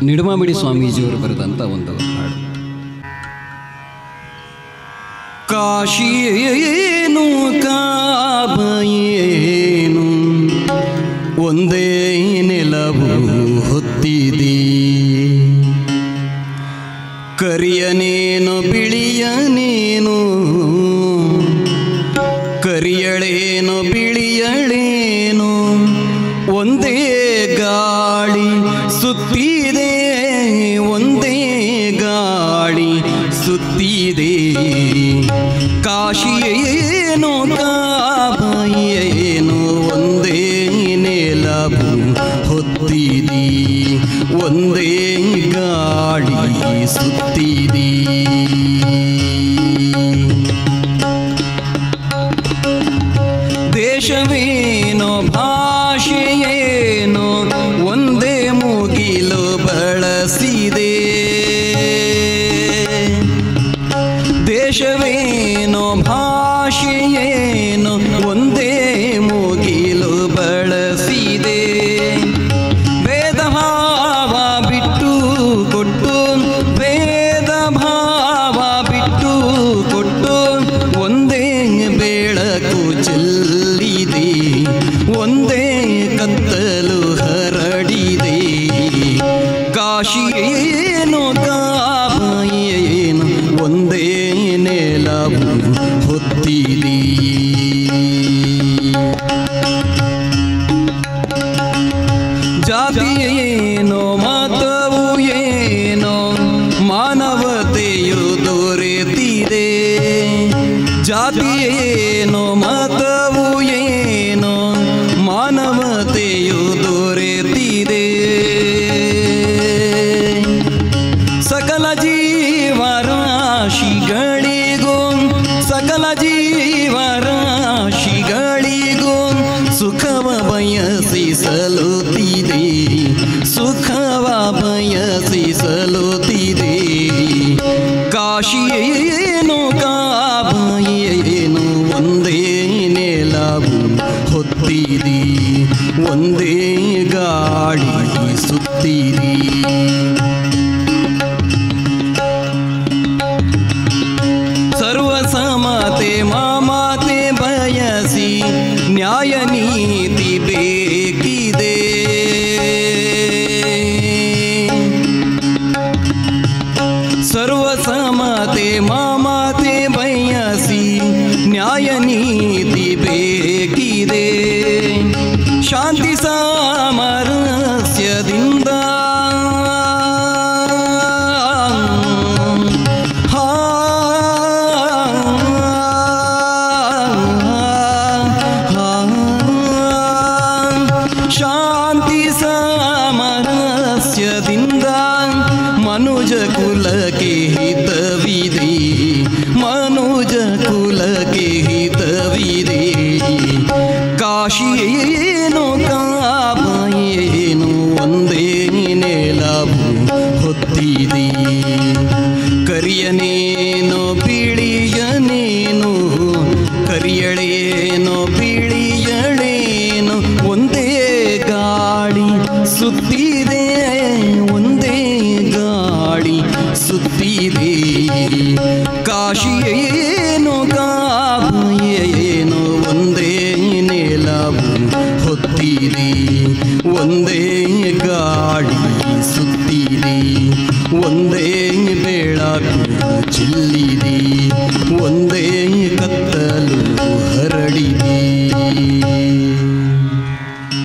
ನಿಡಮಾಮಿಡಿ ಸ್ವಾಮೀಜಿಯವರು ಬರೆದಂಥ ಒಂದು ಹಾಡು. ಕಾಶಿಯೇನು ಕಾಬಯೇನು ಒಂದೇ ನೆಲವು ಹೊತ್ತಿದೆ, ಕರಿಯನೇನು ಬಿಳಿಯನೇನು ಕರಿಯಳೇನು ಬಿಳಿಯಳೇನು ಒಂದೇ ಗಾಳಿ ಸುತ್ತಿದೆ, ಒಂದೇ ಗಾಳಿ ಸುತ್ತಿದೆ. ಕಾಶಿಯೇನು ಕಾಬಯೇನು ಒಂದೇ ನೆಲವು ಹೊತ್ತಿದೆ, ಒಂದೇ ಗಾಳಿ ಸುತ್ತಿದೆ. ದೇಶವೇನೋ ಭಾಷೆಯೇನೋ ಒಂದೇ ಮುಗಿಲು ಬಳಸಿದೆ, ದೇಶವೇನೋ ಭಾಷೆಯೇನೋ ಒಂದೇ ಮುಗಿಲು ಬಳಸಿದೆ. ವೇದ ಭಾವ ಬಿಟ್ಟು ಕೊಟ್ಟು, ವೇದ ಭಾವ ಬಿಟ್ಟು ಕೊಟ್ಟು ಒಂದೇ ಬೆಳಕು ಚೆಲ್ಲಿದೆ, ಒಂದೇ ಕತ್ತಲು ಹರಡಿದೆ. ಕಾಶಿಯೇನು ಕಾಬಯೇನು ಒಂದೇ ನೆಲವು ಹೊತ್ತಿದೆ. ಜಾತಿಯೇನೋ ಮತವು ಏನೋ ಮಾನವತೆಯು ದೊರೆತಿದೆ, ಜಾತಿಯೇನೋ ಮತವು ಏನೋ ಮಾನವತೆಯು ದೊರೆತಿದೆ. ಸಕಲ ಜೀವರಾಶಿಗಳಿಗೂ, ಸಕಲ ಜೀವರಾಶಿಗಳಿಗೂ ಸುಖವ ಬಯಸಿಸಲುತ್ತಿದೆ, ಸುಖವ ಬಯಸಿಸಲುತ್ತಿದೆ. ಕಾಶಿಯೇನು ಕಾಬಯೇನು ಒಂದೇ ನೆಲವು ಹೊತ್ತಿದೆ, ಒಂದೇ ಗಾಳಿ ಸುತ್ತಿದೆ. ಸರ್ವಸಮತೆ ಮಮತೆ ಬಯಸಿ ನ್ಯಾಯ ನೀತಿ ಬೇಕಿದೆ, ಸರ್ವಸಮತೆ ಮಮತೆ ಬಯಸಿ ನ್ಯಾಯ ನೀತಿ ಬೇಕಿದೆ. ಶಾಂತಿ ಸಾಮರಸ್ಯದಿಂದ ಶಾಂತಿ ಸಾಮರಸ್ಯದಿಂದ ಮನುಜ ಕುಲಕ್ಕೆ ಹಿತವಿದೆ, ಮನುಜ ಕುಲಕ್ಕೆ ಹಿತವಿದೆ. ಕಾಶಿಯೇನು ಕಾಬಯೇನು ಒಂದೇ ನೆಲವು ಹೊತ್ತಿದೆ, ಕರಿಯನೇನು ಬಿಳಿಯನೇನು ಕರಿಯಳೇನು ಬಿಳಿಯಳೇನು ಒಂದೇ ಗಾಳಿ ಸುತ್ತಿದೆ, ಒಂದೇ ಗಾಳಿ ಸುತ್ತಿದೆ. ಕಾಶಿಯೇನು ಕಾಬಯೇನು ಒಂದೇ ನೆಲವು ಹೊತ್ತಿದೆ, ಒಂದೇ ಗಾಳಿ ಸುತ್ತಿದೆ, ಒಂದೇ ಬೆಳಕು ಚೆಲ್ಲಿದೆ.